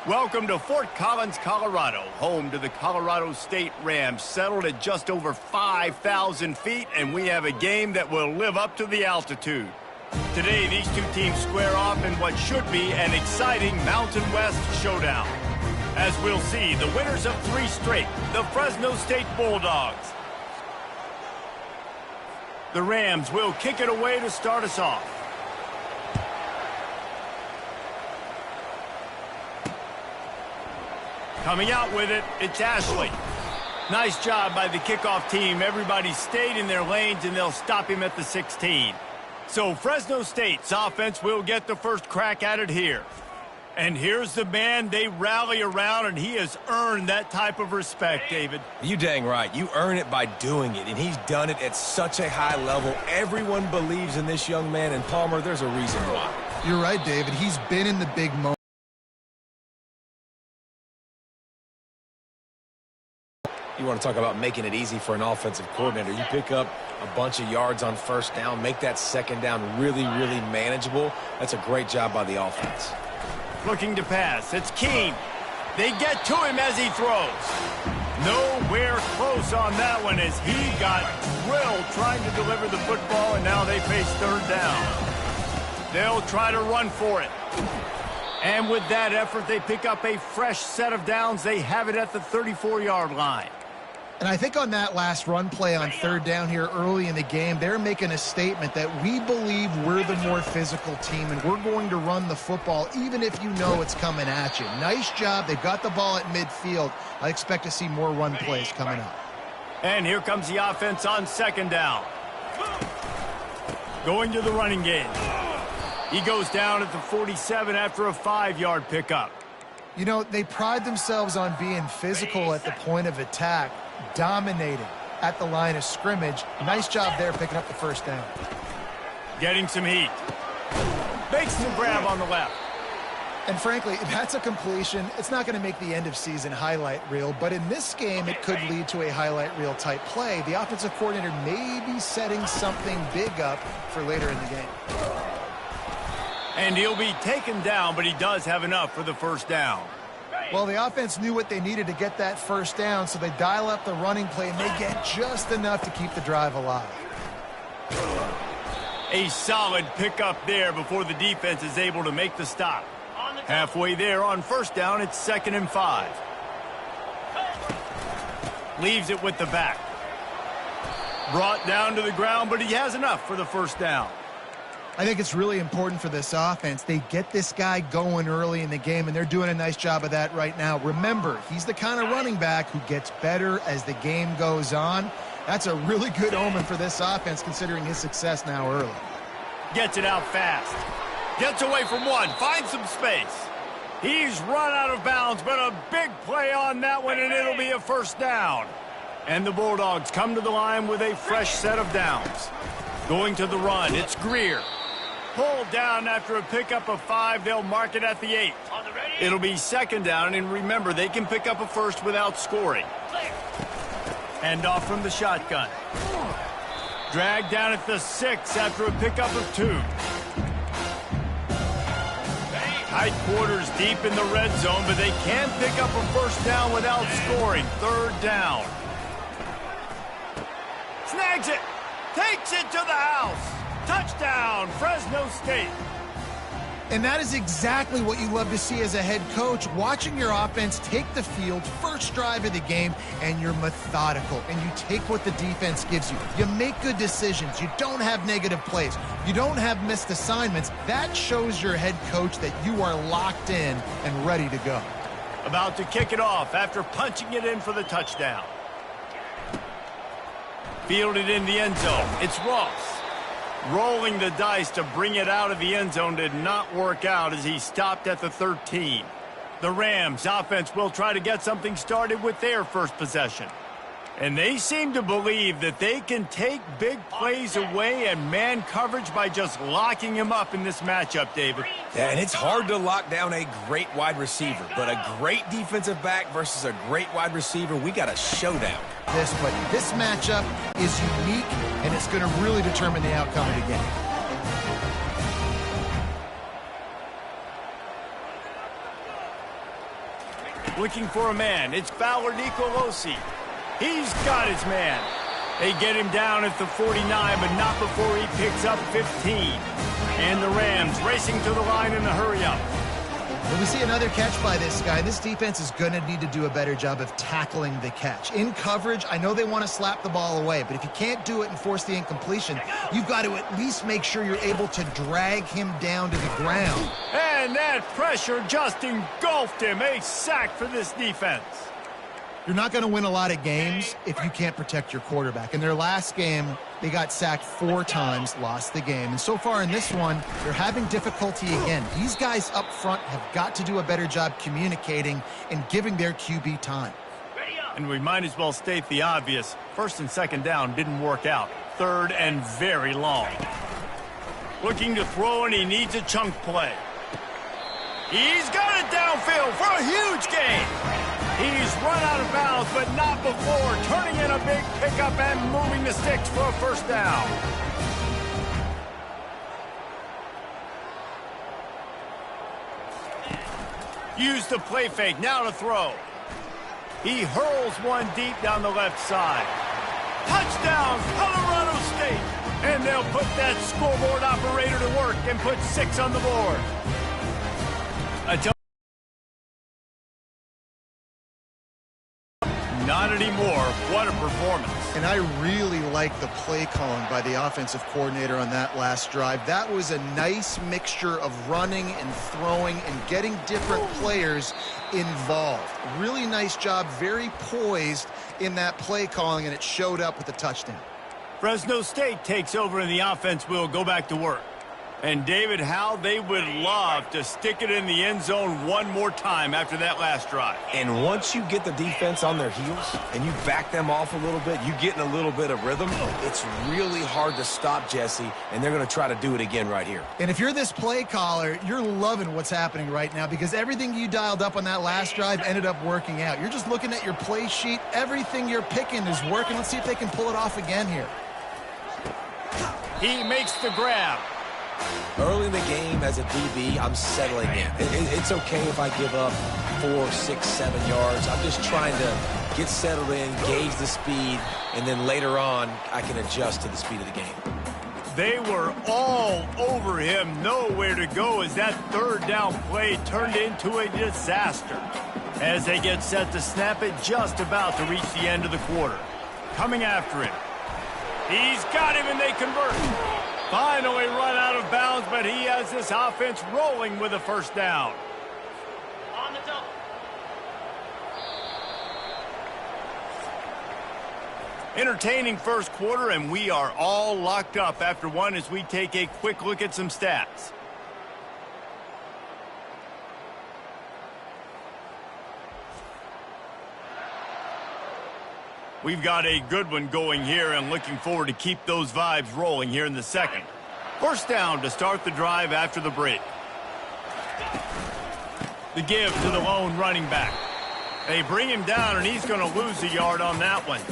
Welcome to Fort Collins, Colorado, home to the Colorado State Rams, settled at just over 5,000 feet, and we have a game that will live up to the altitude. Today, these two teams square off in what should be an exciting Mountain West showdown. As we'll see, the winners of 3 straight, the Fresno State Bulldogs. The Rams will kick it away to start us off. Coming out with it, it's Ashley. Nice job by the kickoff team. Everybody stayed in their lanes, and they'll stop him at the 16. So Fresno State's offense will get the first crack at it here. And here's the man they rally around, and he has earned that type of respect, David. You dang right. You earn it by doing it, and he's done it at such a high level. Everyone believes in this young man, and Palmer, there's a reason why. You're right, David. He's been in the big moment. You want to talk about making it easy for an offensive coordinator. You pick up a bunch of yards on first down, make that second down really, really manageable. That's a great job by the offense. Looking to pass. It's Keene. They get to him as he throws. Nowhere close on that one as he got drilled trying to deliver the football, and now they face third down. They'll try to run for it. And with that effort, they pick up a fresh set of downs. They have it at the 34-yard line. And I think on that last run play on third down here early in the game, they're making a statement that we believe we're the more physical team and we're going to run the football even if you know it's coming at you. Nice job. They've got the ball at midfield. I expect to see more run plays coming up. And here comes the offense on second down. Going to the running game. He goes down at the 47 after a 5-yard pickup. You know, they pride themselves on being physical at the point of attack, dominating at the line of scrimmage. Nice job there picking up the first down. Getting some heat. Makes the grab on the left. And frankly, that's a completion. It's not going to make the end of season highlight reel, but in this game, it could lead to a highlight reel type play. The offensive coordinator may be setting something big up for later in the game. And he'll be taken down, but he does have enough for the first down. Well, the offense knew what they needed to get that first down, so they dial up the running play, and they get just enough to keep the drive alive. A solid pickup there before the defense is able to make the stop. Halfway there on first down, it's 2nd and 5. Leaves it with the back. Brought down to the ground, but he has enough for the first down. I think it's really important for this offense. They get this guy going early in the game, and they're doing a nice job of that right now. Remember, he's the kind of running back who gets better as the game goes on. That's a really good omen for this offense, considering his success now early. Gets it out fast. Gets away from one. Finds some space. He's run out of bounds, but a big play on that one, and it'll be a first down. And the Bulldogs come to the line with a fresh set of downs. Going to the run, it's Greer. Pulled down after a pickup of 5. They'll mark it at the 8. It'll be 2nd down, and remember, they can pick up a first without scoring. Hand off from the shotgun. Dragged down at the 6 after a pickup of 2. Tight quarters deep in the red zone, but they can pick up a first down without scoring. 3rd down. Snags it. Takes it to the house. Touchdown, Fresno State. And that is exactly what you love to see as a head coach, watching your offense take the field, first drive of the game, and you're methodical, and you take what the defense gives you. You make good decisions. You don't have negative plays. You don't have missed assignments. That shows your head coach that you are locked in and ready to go. About to kick it off after punching it in for the touchdown. Fielded in the end zone. It's Ross. Rolling the dice to bring it out of the end zone did not work out as he stopped at the 13. The Rams offense will try to get something started with their first possession. And they seem to believe that they can take big plays away and man coverage by just locking him up in this matchup, David. Yeah, and it's hard to lock down a great wide receiver, but a great defensive back versus a great wide receiver, we got a showdown. But this matchup is unique, and it's going to really determine the outcome of the game. Looking for a man. It's Fowler Nicolosi. He's got his man. They get him down at the 49, but not before he picks up 15. And the Rams racing to the line in the hurry-up. When we see another catch by this guy, this defense is going to need to do a better job of tackling the catch. In coverage, I know they want to slap the ball away, but if you can't do it and force the incompletion, you've got to at least make sure you're able to drag him down to the ground. And that pressure just engulfed him. A sack for this defense. You're not going to win a lot of games if you can't protect your quarterback. In their last game, they got sacked 4 times, lost the game. And so far in this one, they're having difficulty again. These guys up front have got to do a better job communicating and giving their QB time. And we might as well state the obvious. First and second down didn't work out. Third and very long. Looking to throw, and he needs a chunk play. He's got it downfield for a huge gain. He's run out of bounds, but not before turning in a big pickup and moving the sticks for a first down. Use the play fake, now to throw. He hurls one deep down the left side. Touchdown, Colorado State. And they'll put that scoreboard operator to work and put 6 on the board. Not anymore. What a performance. And I really like the play calling by the offensive coordinator on that last drive. That was a nice mixture of running and throwing and getting different players involved. Really nice job, very poised in that play calling, and it showed up with the touchdown. Fresno State takes over, and the offense will go back to work. And David, how they would love to stick it in the end zone one more time after that last drive. And once you get the defense on their heels and you back them off a little bit, you get in a little bit of rhythm, it's really hard to stop, Jesse, and they're going to try to do it again right here. And if you're this play caller, you're loving what's happening right now because everything you dialed up on that last drive ended up working out. You're just looking at your play sheet. Everything you're picking is working. Let's see if they can pull it off again here. He makes the grab. Early in the game as a DB, I'm settling in. It's okay if I give up 4, 6, 7 yards. I'm just trying to get settled in, gauge the speed, and then later on, I can adjust to the speed of the game. They were all over him, nowhere to go as that third down play turned into a disaster. As they get set to snap it, just about to reach the end of the quarter. Coming after him. He's got him, and they convert. Finally run out of bounds, but he has this offense rolling with a first down. On the double. Entertaining first quarter, and we are all locked up after one as we take a quick look at some stats. We've got a good one going here and looking forward to keep those vibes rolling here in the second. First down to start the drive after the break. The give to the lone running back. They bring him down, and he's going to lose a yard on that one.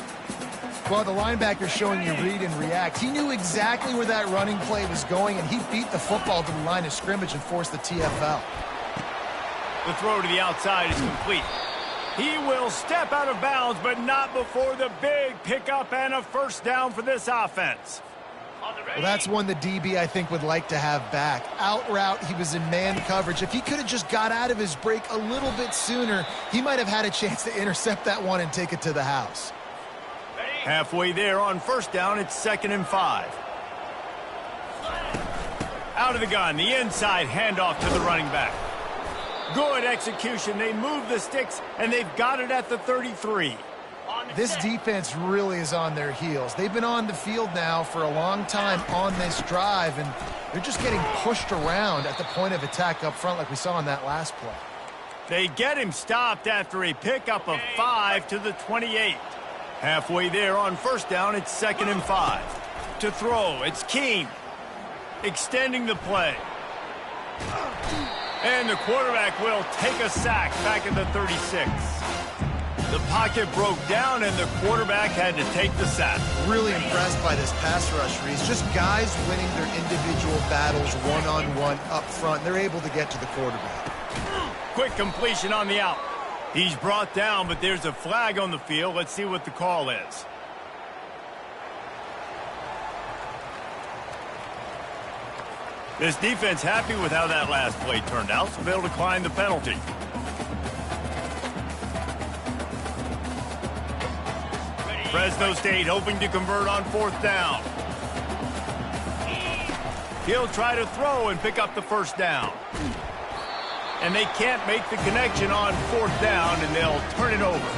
Well, the linebacker's showing you read and react. He knew exactly where that running play was going, and he beat the football to the line of scrimmage and forced the TFL. The throw to the outside is complete. He will step out of bounds, but not before the big pickup and a first down for this offense. Well, that's one the DB, I think, would like to have back. Out route, he was in man coverage. If he could have just got out of his break a little bit sooner, he might have had a chance to intercept that one and take it to the house. Halfway there on first down, it's 2nd and 5. Out of the gun, the inside handoff to the running back. Good execution. They move the sticks, and they've got it at the 33. This defense really is on their heels. They've been on the field now for a long time on this drive, and they're just getting pushed around at the point of attack up front like we saw in that last play. They get him stopped after a pickup of 5 to the 28. Halfway there on first down, it's 2nd and 5. To throw, it's Keene. Extending the play. And the quarterback will take a sack back at the 36. The pocket broke down, and the quarterback had to take the sack. Really impressed by this pass rush, Reese. Just guys winning their individual battles one-on-one up front. They're able to get to the quarterback. Quick completion on the out. He's brought down, but there's a flag on the field. Let's see what the call is. This defense happy with how that last play turned out, so they'll decline the penalty. Fresno State hoping to convert on 4th down. He'll try to throw and pick up the first down. And they can't make the connection on 4th down, and they'll turn it over.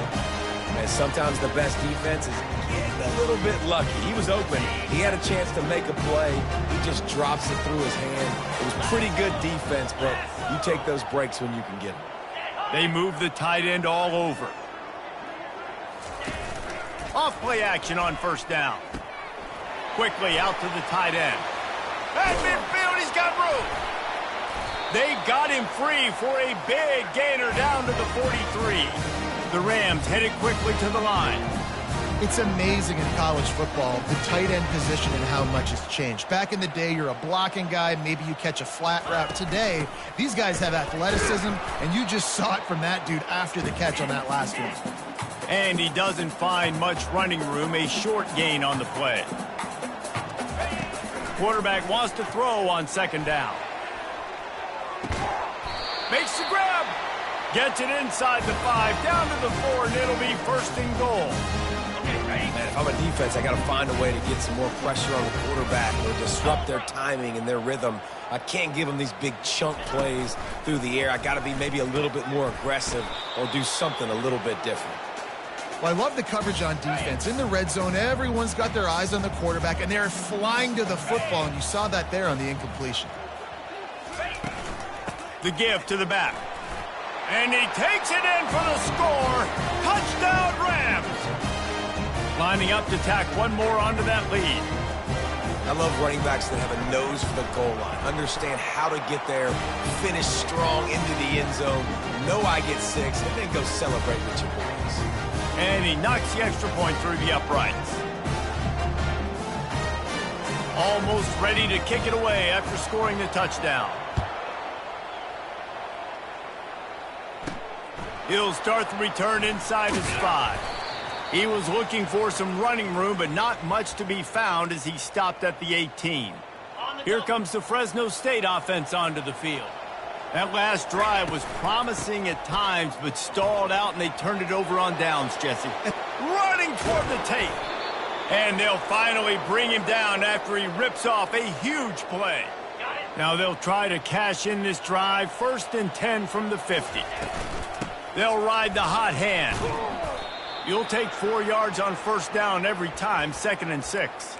And sometimes the best defense is getting a little bit lucky. He was open. He had a chance to make a play. He just drops it through his hand. It was pretty good defense, but you take those breaks when you can get them. They move the tight end all over. Off play action on first down. Quickly out to the tight end. At midfield, he's got room. They got him free for a big gainer down to the 43. The Rams headed quickly to the line. It's amazing in college football, the tight end position and how much has changed. Back in the day, you're a blocking guy, maybe you catch a flat route. Today, these guys have athleticism, and you just saw it from that dude after the catch on that last one. And he doesn't find much running room, a short gain on the play. Quarterback wants to throw on 2nd down. Makes the grab. Gets it inside the 5, down to the 4, and it'll be 1st and goal. Man, if I'm a defense, I got to find a way to get some more pressure on the quarterback or disrupt their timing and their rhythm. I can't give them these big chunk plays through the air. I got to be maybe a little bit more aggressive or do something a little bit different. Well, I love the coverage on defense. In the red zone, everyone's got their eyes on the quarterback, and they're flying to the football, and you saw that there on the incompletion. The give to the back. And he takes it in for the score. Touchdown, Rams. Lining up to tack one more onto that lead. I love running backs that have a nose for the goal line. Understand how to get there, finish strong into the end zone, know I get 6, and then go celebrate with your boys. And he knocks the extra point through the uprights. Almost ready to kick it away after scoring the touchdown. He'll start the return inside his 5. He was looking for some running room, but not much to be found as he stopped at the 18. Here comes the Fresno State offense onto the field. That last drive was promising at times, but stalled out, and they turned it over on downs, Jesse. Running toward the tape. And they'll finally bring him down after he rips off a huge play. Now they'll try to cash in this drive, 1st and 10 from the 50. They'll ride the hot hand. You'll take 4 yards on first down every time, 2nd and 6.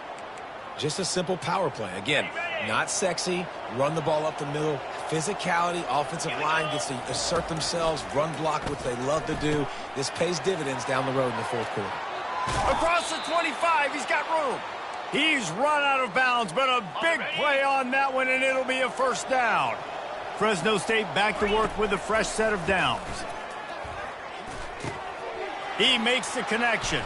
Just a simple power play. Again, not sexy, run the ball up the middle. Physicality, offensive line gets to assert themselves, run block, which they love to do. This pays dividends down the road in the 4th quarter. Across the 25, he's got room. He's run out of bounds, but a big play on that one, and it'll be a 1st down. Fresno State back to work with a fresh set of downs. He makes the connection.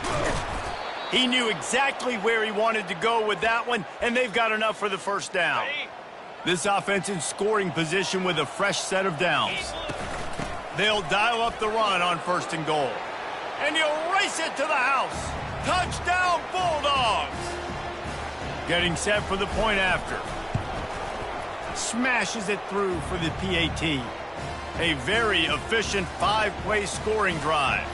He knew exactly where he wanted to go with that one, and they've got enough for the 1st down. This offense in scoring position with a fresh set of downs. They'll dial up the run on 1st and goal. And he'll race it to the house. Touchdown, Bulldogs! Getting set for the point after. Smashes it through for the PAT. A very efficient 5-play scoring drive.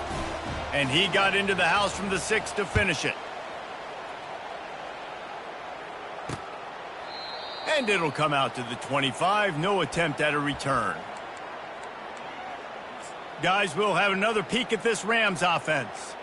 And he got into the house from the 6 to finish it. And it'll come out to the 25. No attempt at a return. Guys, we'll have another peek at this Rams offense.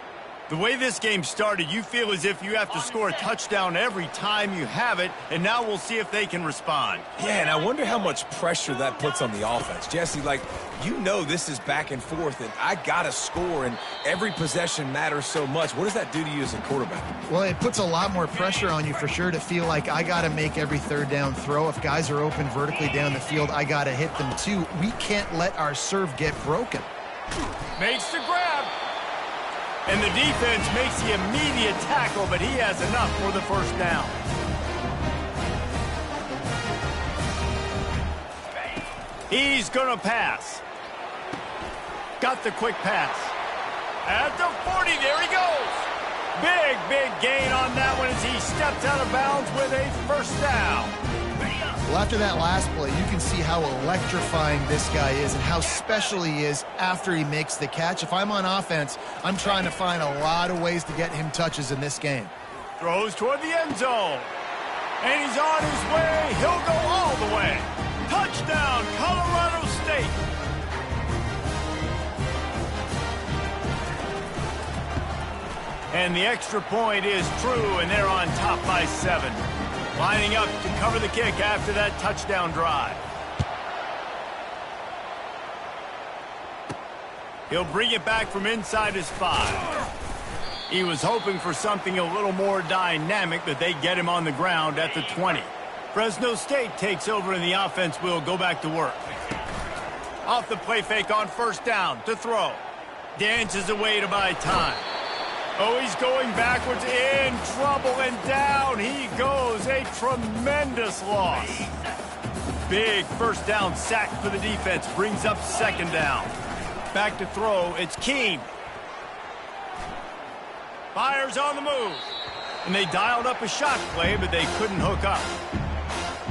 The way this game started, you feel as if you have to score a touchdown every time you have it, and now we'll see if they can respond. Yeah, and I wonder how much pressure that puts on the offense. Jesse, like, you know this is back and forth, and I got to score, and every possession matters so much. What does that do to you as a quarterback? Well, it puts a lot more pressure on you for sure to feel like I got to make every third down throw. If guys are open vertically down the field, I got to hit them too. We can't let our serve get broken. Makes the grab. And the defense makes the immediate tackle, but he has enough for the first down. He's going to pass. Got the quick pass. At the 40, there he goes. Big gain on that one as he steps out of bounds with a first down. Well, after that last play, you can see how electrifying this guy is and how special he is after he makes the catch. If I'm on offense, I'm trying to find a lot of ways to get him touches in this game. Throws toward the end zone. And he's on his way. He'll go all the way. Touchdown, Colorado State. And the extra point is true, and they're on top by 7. Lining up to cover the kick after that touchdown drive. He'll bring it back from inside his 5. He was hoping for something a little more dynamic, but they get him on the ground at the 20. Fresno State takes over, and the offense will go back to work. Off the play fake on first down to throw. Dances away to buy time. Oh, he's going backwards, in trouble, and down he goes. A tremendous loss. Big first down sack for the defense. Brings up second down. Back to throw. It's Keene. Fires on the move. And they dialed up a shot play, but they couldn't hook up.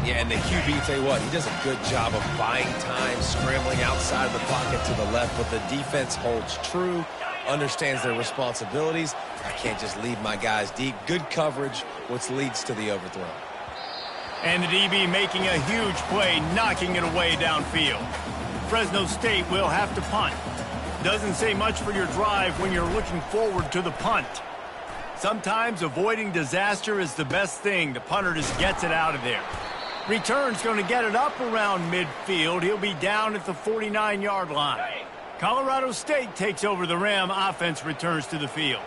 Yeah, and the QB, tell you what, he does a good job of buying time, scrambling outside of the pocket to the left, but the defense holds true. Understands their responsibilities. I can't just leave my guys deep. Good coverage, which leads to the overthrow. And the DB making a huge play, knocking it away downfield. Fresno State will have to punt. Doesn't say much for your drive when you're looking forward to the punt. Sometimes avoiding disaster is the best thing. The punter just gets it out of there. Return's going to get it up around midfield. He'll be down at the 49-yard line. Colorado State takes over. The Ram offense returns to the field.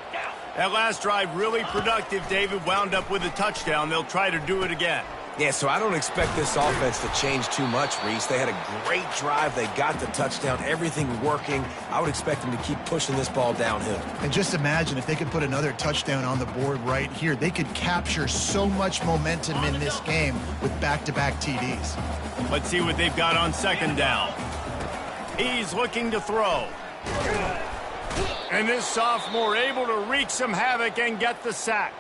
That last drive really productive. David wound up with a touchdown. They'll try to do it again. Yeah, so I don't expect this offense to change too much, Reese. They had a great drive. They got the touchdown. Everything working. I would expect them to keep pushing this ball downhill. And just imagine if they could put another touchdown on the board right here. They could capture so much momentum in this game with back-to-back TDs. Let's see what they've got on second down. He's looking to throw. And this sophomore able to wreak some havoc and get the sack.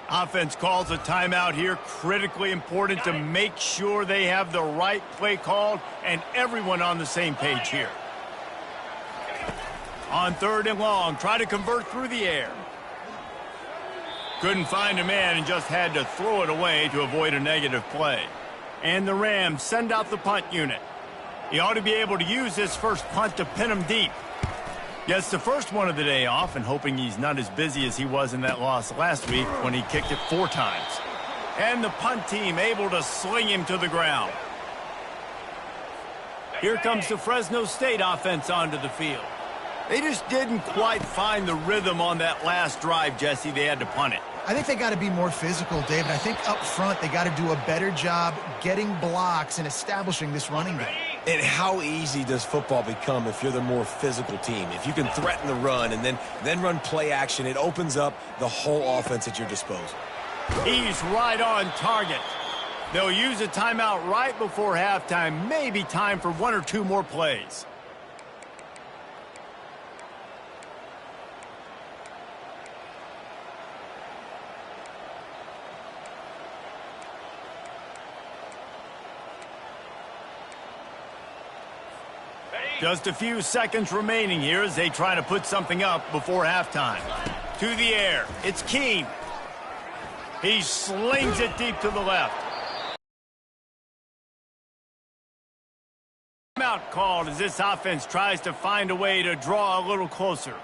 Offense calls a timeout here. Critically important to make sure they have the right play called and everyone on the same page here. On third and long, try to convert through the air. Couldn't find a man and just had to throw it away to avoid a negative play. And the Rams send out the punt unit. He ought to be able to use this first punt to pin him deep. Gets the first one of the day off and hoping he's not as busy as he was in that loss last week when he kicked it 4 times. And the punt team able to sling him to the ground. Here comes the Fresno State offense onto the field. They just didn't quite find the rhythm on that last drive, Jesse. They had to punt it. I think they got to be more physical, David. I think up front they got to do a better job getting blocks and establishing this running game. And how easy does football become if you're the more physical team? If you can threaten the run and then run play action, it opens up the whole offense at your disposal. He's right on target. They'll use a timeout right before halftime. Maybe time for 1 or 2 more plays. Just a few seconds remaining here as they try to put something up before halftime. To the air. It's Keene. He slings it deep to the left. Timeout called as this offense tries to find a way to draw a little closer.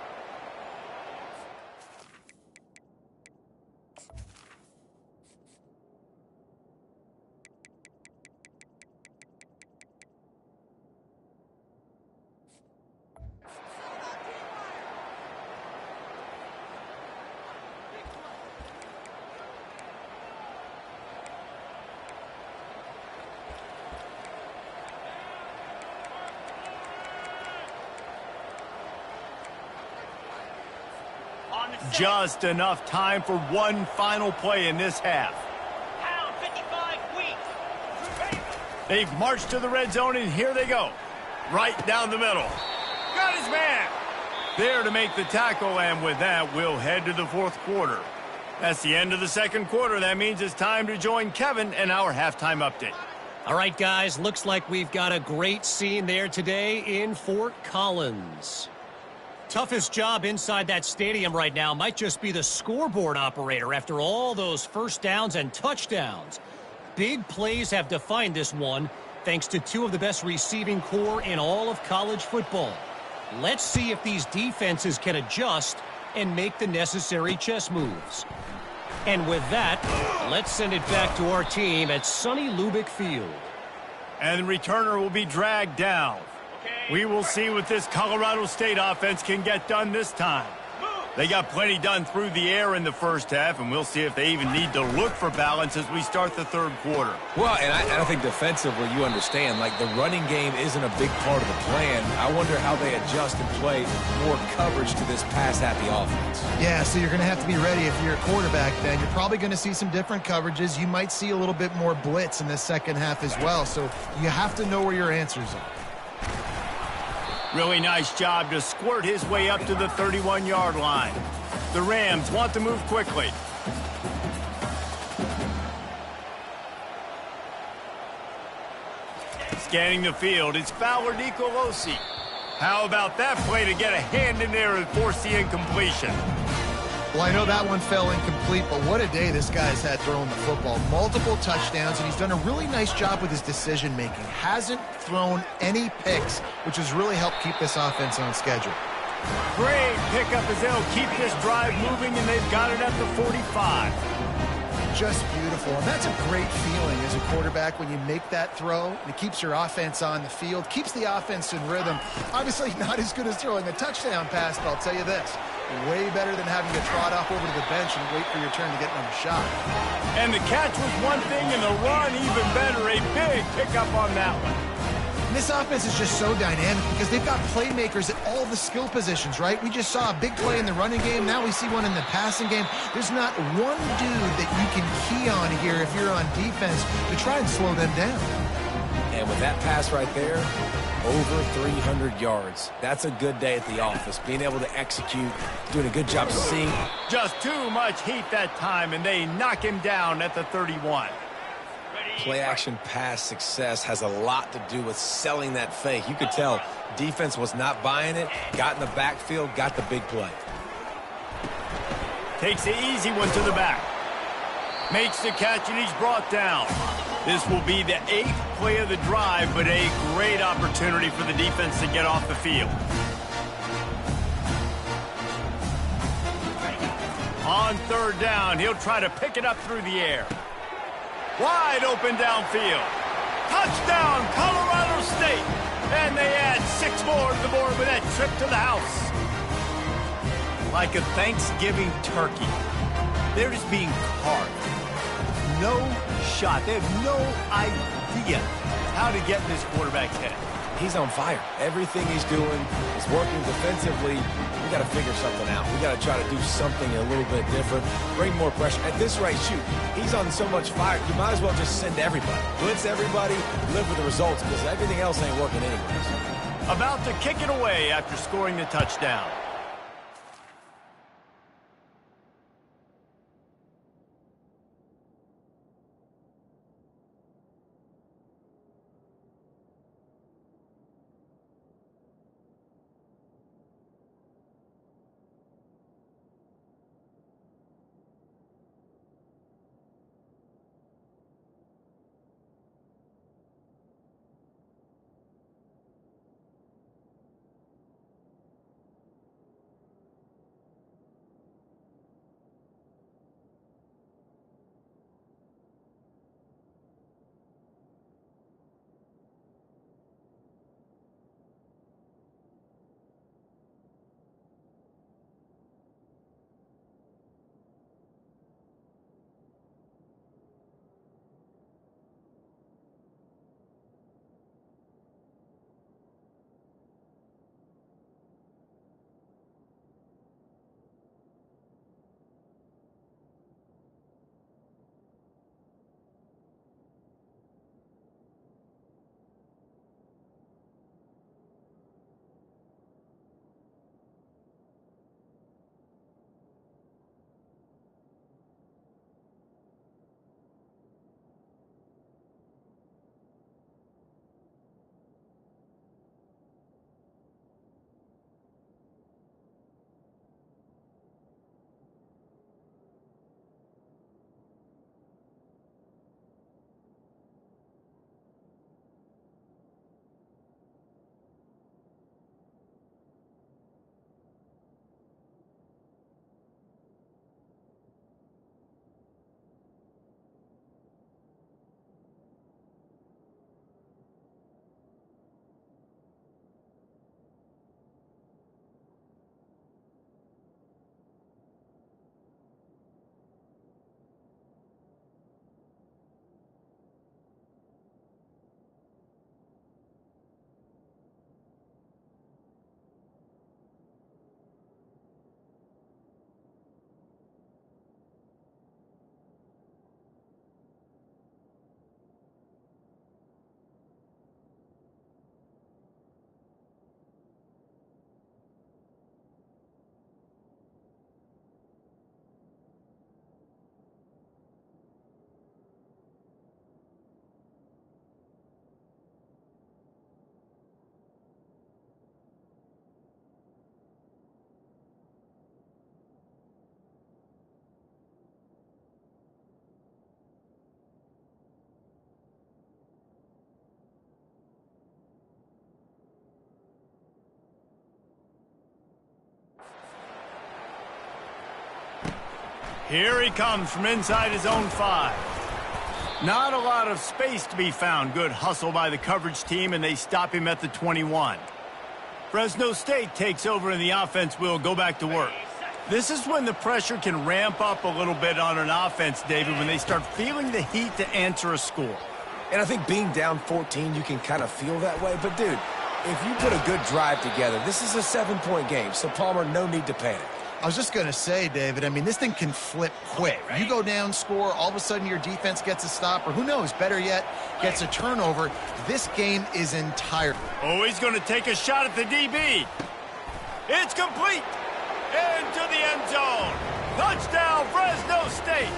Just enough time for one final play in this half. They've marched to the red zone, and here they go. Right down the middle. Got his man. There to make the tackle, and with that, we'll head to the fourth quarter. That's the end of the second quarter. That means it's time to join Kevin and our halftime update. All right, guys, looks like we've got a great scene there today in Fort Collins. Toughest job inside that stadium right now might just be the scoreboard operator after all those first downs and touchdowns. Big plays have defined this one thanks to two of the best receiving core in all of college football. Let's see if these defenses can adjust and make the necessary chess moves. And with that, let's send it back to our team at Sonny Lubick Field. And the returner will be dragged down. We will see what this Colorado State offense can get done this time. They got plenty done through the air in the first half, and we'll see if they even need to look for balance as we start the third quarter. Well, and I think defensively, you understand, like the running game isn't a big part of the plan. I wonder how they adjust and play more coverage to this pass-happy offense. Yeah, so you're going to have to be ready if you're a quarterback then. You're probably going to see some different coverages. You might see a little bit more blitz in the second half as well, so you have to know where your answers are. Really nice job to squirt his way up to the 31-yard line. The Rams want to move quickly. Scanning the field, it's Fowler Nicolosi. How about that play to get a hand in there and force the incompletion? Well, I know that one fell incomplete, but what a day this guy's had throwing the football. Multiple touchdowns, and he's done a really nice job with his decision-making. Hasn't thrown any picks, which has really helped keep this offense on schedule. Great pickup as they'll keep this drive moving, and they've got it at the 45. Just beautiful, and that's a great feeling as a quarterback when you make that throw, and it keeps your offense on the field, keeps the offense in rhythm. Obviously not as good as throwing a touchdown pass, but I'll tell you this. Way better than having to trot off over to the bench and wait for your turn to get another shot. And the catch was one thing, and the run even better. A big pickup on that one. And this offense is just so dynamic because they've got playmakers at all the skill positions, right? We just saw a big play in the running game. Now we see one in the passing game. There's not one dude that you can key on here if you're on defense to try and slow them down. And with that pass right there, over 300 yards. That's a good day at the office. Being able to execute, doing a good job seeing. Just too much heat that time, and they knock him down at the 31. Play-action pass success has a lot to do with selling that fake. You could tell defense was not buying it, got in the backfield, got the big play. Takes the easy one to the back. Makes the catch, and he's brought down. This will be the 8th play of the drive, but a great opportunity for the defense to get off the field. On third down, he'll try to pick it up through the air. Wide open downfield. Touchdown, Colorado State. And they add 6 more to the board with that trip to the house. Like a Thanksgiving turkey. They're just being carved. No shot. They have no idea how to get in this quarterback's head. He's on fire. Everything he's doing is working defensively. We got to figure something out. We got to try to do something a little bit different. Bring more pressure. At this rate, shoot, he's on so much fire. You might as well just send everybody. Blitz everybody, live with the results because everything else ain't working anyways. About to kick it away after scoring the touchdown. Here he comes from inside his own 5. Not a lot of space to be found. Good hustle by the coverage team, and they stop him at the 21. Fresno State takes over, and the offense will go back to work. This is when the pressure can ramp up a little bit on an offense, David, when they start feeling the heat to answer a score. And I think being down 14, you can kind of feel that way. But, dude, if you put a good drive together, this is a 7-point game. So, Palmer, no need to panic. I was just going to say, David, I mean, this thing can flip quick. You go down, score, all of a sudden your defense gets a stop, or who knows, better yet, gets a turnover. This game is entire. Oh, he's going to take a shot at the DB. It's complete. Into the end zone. Touchdown, Fresno State.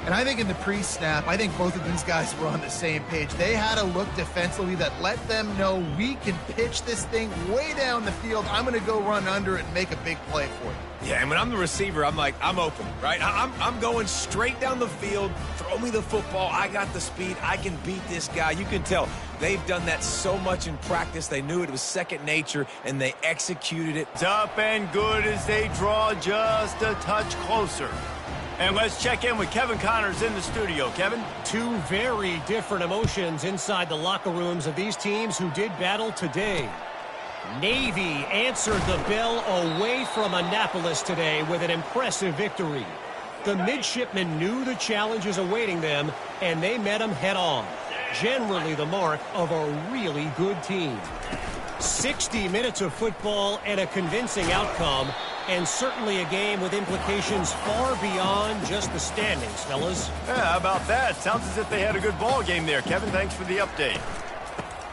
And I think in the pre-snap, I think both of these guys were on the same page. They had a look defensively that let them know we can pitch this thing way down the field. I'm going to go run under it and make a big play for you. Yeah, and when I'm the receiver, I'm like, I'm open, right? I'm going straight down the field. Throw me the football. I got the speed. I can beat this guy. You can tell they've done that so much in practice. They knew it was second nature, and they executed it. It's up and good as they draw just a touch closer. And let's check in with Kevin Connors in the studio. Kevin? Two very different emotions inside the locker rooms of these teams who did battle today. Navy answered the bell away from Annapolis today with an impressive victory. The midshipmen knew the challenges awaiting them, and they met them head-on. Generally the mark of a really good team. 60 minutes of football and a convincing outcome, and certainly a game with implications far beyond just the standings, fellas. Yeah, how about that? Sounds as if they had a good ball game there. Kevin, thanks for the update.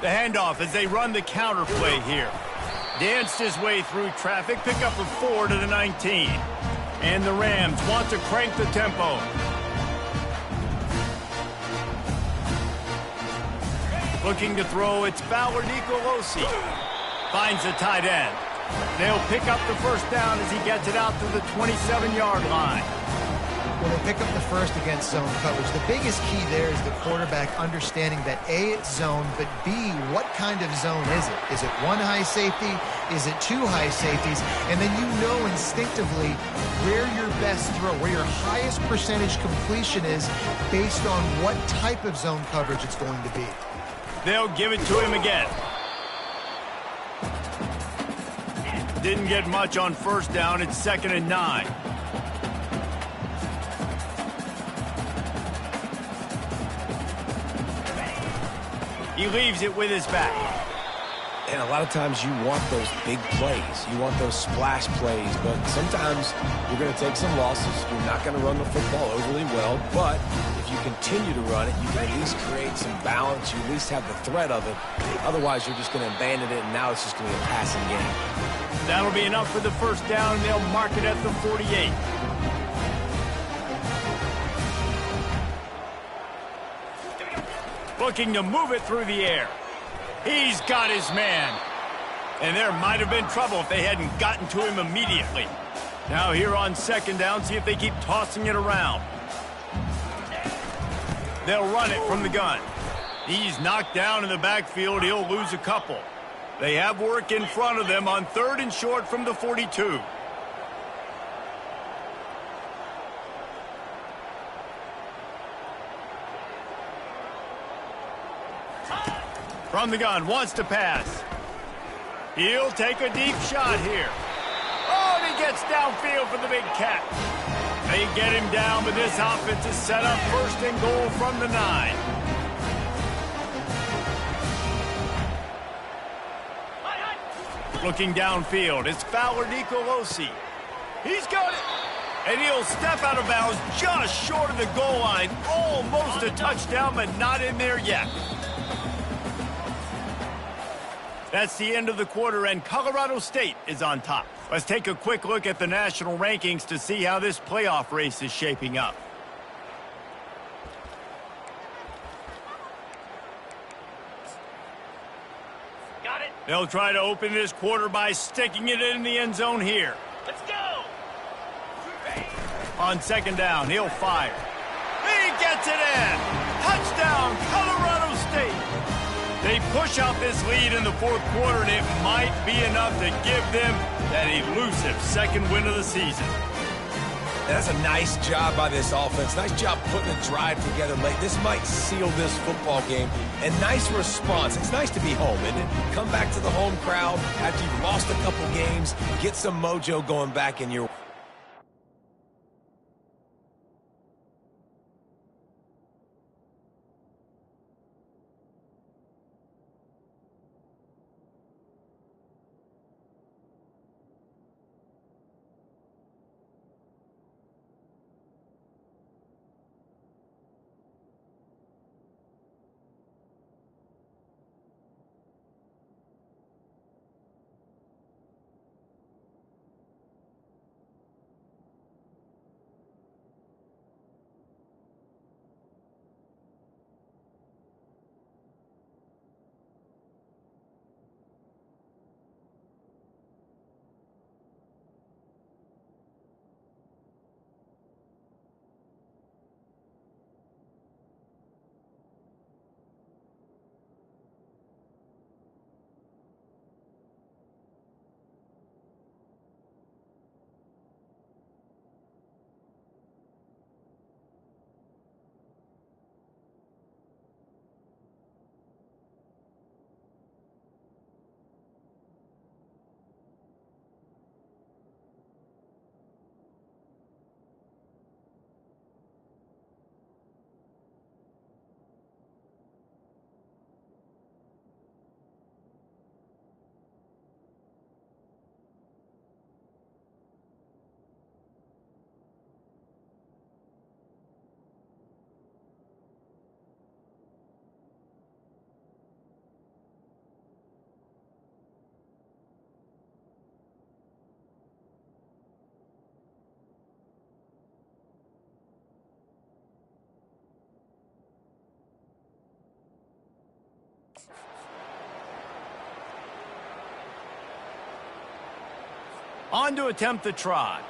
The handoff as they run the counter play here. Danced his way through traffic, pick up a 4 to the 19. And the Rams want to crank the tempo. Looking to throw, it's Fowler Nicolosi. Finds the tight end. They'll pick up the first down as he gets it out to the 27-yard line. Well, they pick up the first against zone coverage. The biggest key there is the quarterback understanding that A, it's zone, but B, what kind of zone is it? Is it one high safety? Is it two high safeties? And then you know instinctively where your best throw, where your highest percentage completion is based on what type of zone coverage it's going to be. They'll give it to him again. Didn't get much on first down. It's 2nd and 9. He leaves it with his back. And a lot of times you want those big plays. You want those splash plays. But sometimes you're going to take some losses. You're not going to run the football overly well. But if you continue to run it, you can at least create some balance. You at least have the threat of it. Otherwise, you're just going to abandon it, and now it's just going to be a passing game. That'll be enough for the first down, and they'll mark it at the 48. Looking to move it through the air. He's got his man. And there might have been trouble if they hadn't gotten to him immediately. Now here on 2nd down, see if they keep tossing it around. They'll run it from the gun. He's knocked down in the backfield. He'll lose a couple. They have work in front of them on 3rd and short from the 42. From the gun, wants to pass. He'll take a deep shot here. Oh, and he gets downfield for the big cat. They get him down, but this offense is set up 1st and goal from the 9. Looking downfield, it's Fowler Nicolosi. He's got it. And he'll step out of bounds just short of the goal line. Almost a touchdown, but not in there yet. That's the end of the quarter, and Colorado State is on top. Let's take a quick look at the national rankings to see how this playoff race is shaping up. They'll try to open this quarter by sticking it in the end zone here. Let's go! On 2nd down, he'll fire. He gets it in! Touchdown, Colorado State! They push out this lead in the 4th quarter, and it might be enough to give them that elusive 2nd win of the season. That's a nice job by this offense. Nice job putting a drive together late. This might seal this football game. And nice response. It's nice to be home, isn't it? Come back to the home crowd after you've lost a couple games. Get some mojo going back in your... On to attempt the try.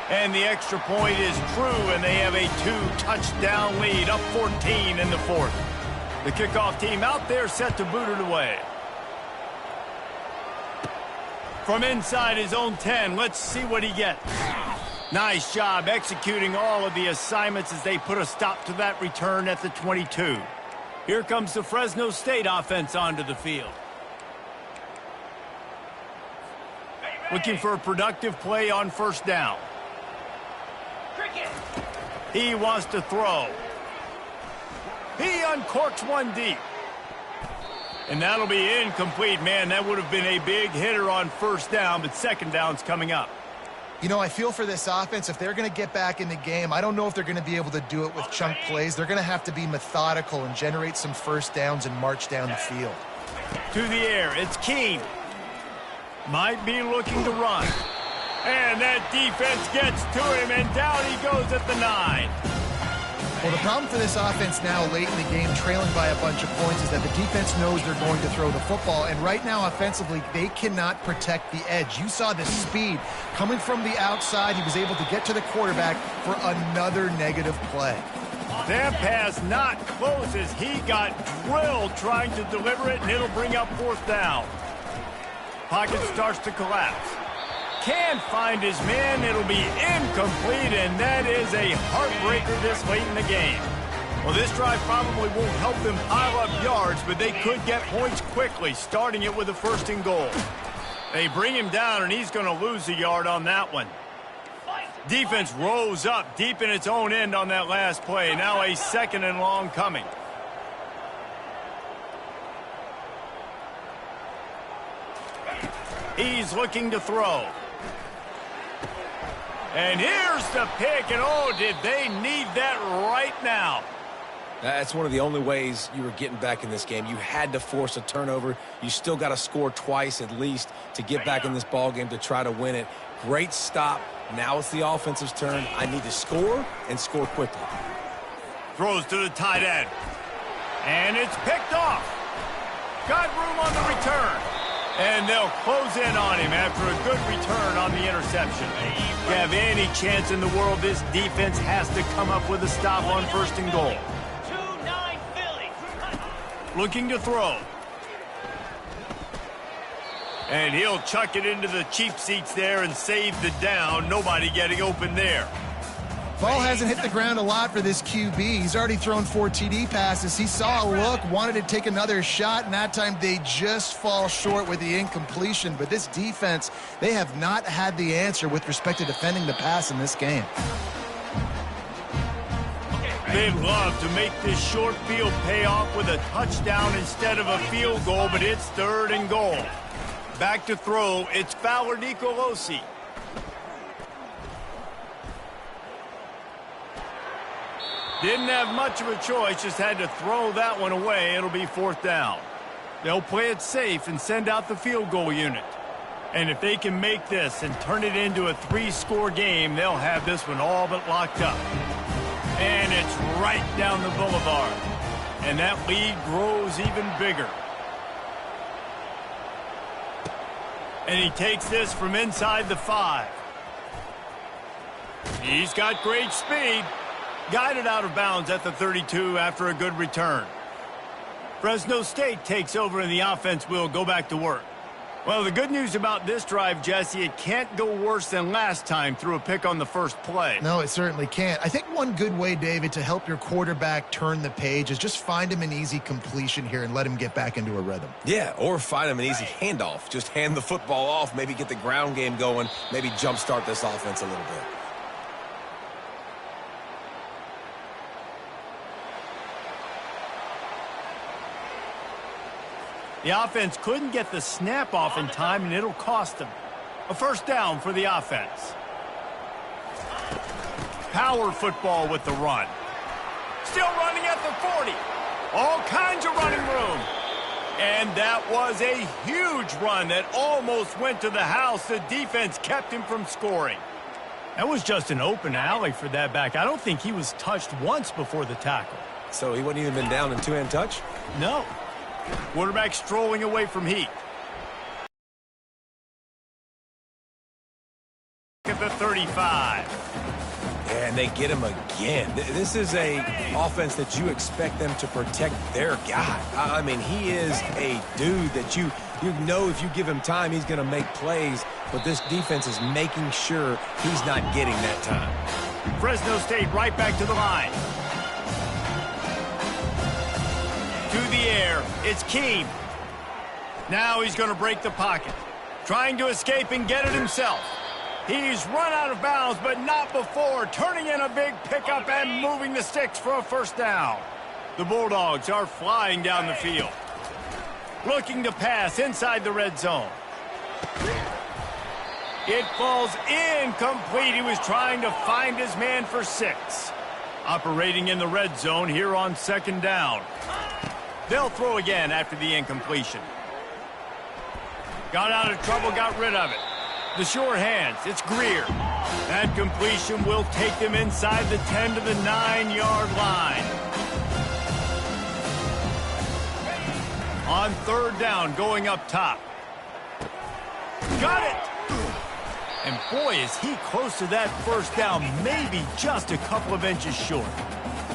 And the extra point is true, and they have a 2-touchdown lead, up 14 in the fourth. The kickoff team out there set to boot it away. From inside his own 10, let's see what he gets. Nice job executing all of the assignments as they put a stop to that return at the 22. Here comes the Fresno State offense onto the field. Looking for a productive play on first down. He wants to throw. He uncorks one deep. And that'll be incomplete. Man, that would have been a big hitter on first down, but second down's coming up. You know, I feel for this offense, if they're going to get back in the game, I don't know if they're going to be able to do it with chunk plays. They're going to have to be methodical and generate some first downs and march down the field. To the air, it's Keene. Might be looking to run. And that defense gets to him, and down he goes at the 9. Well, the problem for this offense now late in the game, trailing by a bunch of points, is that the defense knows they're going to throw the football. And right now, offensively, they cannot protect the edge. You saw the speed coming from the outside. He was able to get to the quarterback for another negative play. That pass not close as he got drilled trying to deliver it, and it'll bring up fourth down. Pocket starts to collapse. Can't find his man. It'll be incomplete, and that is a heartbreaker this late in the game. Well, this drive probably won't help them pile up yards, but they could get points quickly, starting it with a 1st and goal. They bring him down, and he's going to lose a yard on that one. Defense rose up deep in its own end on that last play. Now a 2nd and long coming. He's looking to throw. And here's the pick, and oh, did they need that right now. That's one of the only ways you were getting back in this game. You had to force a turnover. You still got to score twice at least to get back in this ball game to try to win it. Great stop. Now it's the offensive's turn. I need to score and score quickly. Throws to the tight end. And it's picked off. Got room on the return. And they'll close in on him after a good return on the interception. If you have any chance in the world, this defense has to come up with a stop on 1st and goal. Looking to throw. And he'll chuck it into the cheap seats there and save the down. Nobody getting open there. Ball hasn't hit the ground a lot for this QB. He's already thrown 4 TD passes. He saw a look, wanted to take another shot, and that time they just fall short with the incompletion. But this defense, they have not had the answer with respect to defending the pass in this game. They'd love to make this short field pay off with a touchdown instead of a field goal, but it's 3rd and goal. Back to throw, it's Fowler Nicolosi. Didn't have much of a choice, just had to throw that one away. It'll be 4th down. They'll play it safe and send out the field goal unit. And if they can make this and turn it into a 3-score game, they'll have this one all but locked up. And it's right down the boulevard. And that lead grows even bigger. And he takes this from inside the 5. He's got great speed. Guided out of bounds at the 32 after a good return. Fresno State takes over and the offense will go back to work. Well, the good news about this drive, Jesse, it can't go worse than last time through a pick on the first play. No, it certainly can't. I think one good way, David, to help your quarterback turn the page is just find him an easy completion here and let him get back into a rhythm. Yeah, or find him an easy handoff. Just hand the football off, maybe get the ground game going, maybe jumpstart this offense a little bit. The offense couldn't get the snap off in time, and it'll cost them. A 1st down for the offense. Power football with the run. Still running at the 40. All kinds of running room. And that was a huge run that almost went to the house. The defense kept him from scoring. That was just an open alley for that back. I don't think he was touched once before the tackle. So he wouldn't even been down in two-hand touch? No. Quarterback strolling away from Heat. At the 35. And they get him again. This is a offense that you expect them to protect their guy. I mean, he is a dude that you know if you give him time, he's going to make plays. But this defense is making sure he's not getting that time. Fresno State right back to the line. To the air, it's Keem. Now he's going to break the pocket. Trying to escape and get it himself. He's run out of bounds, but not before. Turning in a big pickup and moving the sticks for a 1st down. The Bulldogs are flying down the field. Looking to pass inside the red zone. It falls incomplete. He was trying to find his man for 6. Operating in the red zone here on 2nd down. They'll throw again after the incompletion. Got out of trouble, got rid of it. The sure hands, it's Greer. That completion will take them inside the 10 to the 9-yard line. On 3rd down, going up top. Got it! And boy, is he close to that 1st down, maybe just a couple of inches short.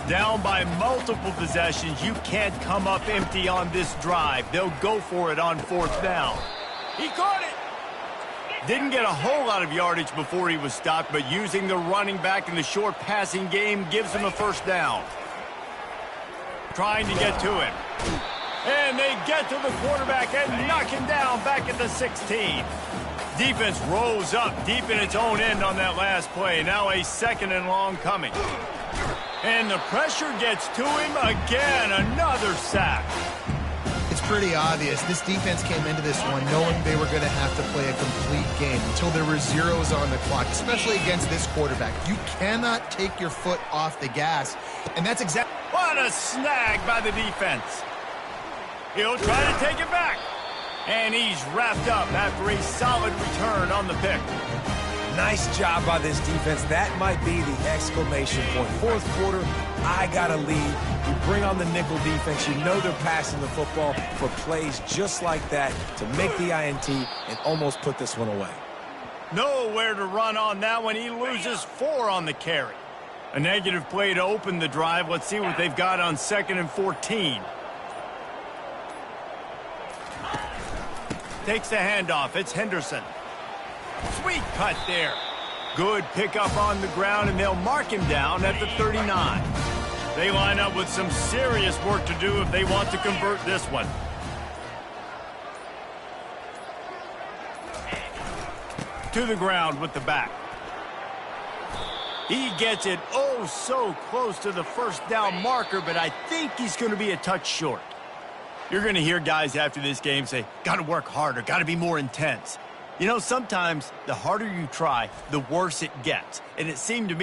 Down by multiple possessions, you can't come up empty on this drive. They'll go for it on 4th down. He caught it! Didn't get a whole lot of yardage before he was stopped, but using the running back in the short passing game gives him a 1st down. Trying to get to him. And they get to the quarterback and knock him down back at the 16. Defense rose up deep in its own end on that last play. Now a 2nd and long coming. And the pressure gets to him again. Another sack. It's pretty obvious. This defense came into this one knowing they were going to have to play a complete game until there were zeros on the clock, especially against this quarterback. You cannot take your foot off the gas, and that's exactly... What a snag by the defense. He'll try to take it back. And he's wrapped up after a solid return on the pick. Nice job by this defense. That might be the exclamation point. 4th quarter, I got a lead. You bring on the nickel defense. You know they're passing the football for plays just like that to make the INT and almost put this one away. Nowhere to run on that one. He loses 4 on the carry. A negative play to open the drive. Let's see what they've got on 2nd and 14. Takes the handoff. It's Henderson. Sweet cut there. Good pickup on the ground, and they'll mark him down at the 39. They line up with some serious work to do if they want to convert this one. To the ground with the back. He gets it oh so close to the first down marker, but I think he's going to be a touch short. You're going to hear guys after this game say, got to work harder, got to be more intense. You know, sometimes the harder you try, the worse it gets. And it seemed to me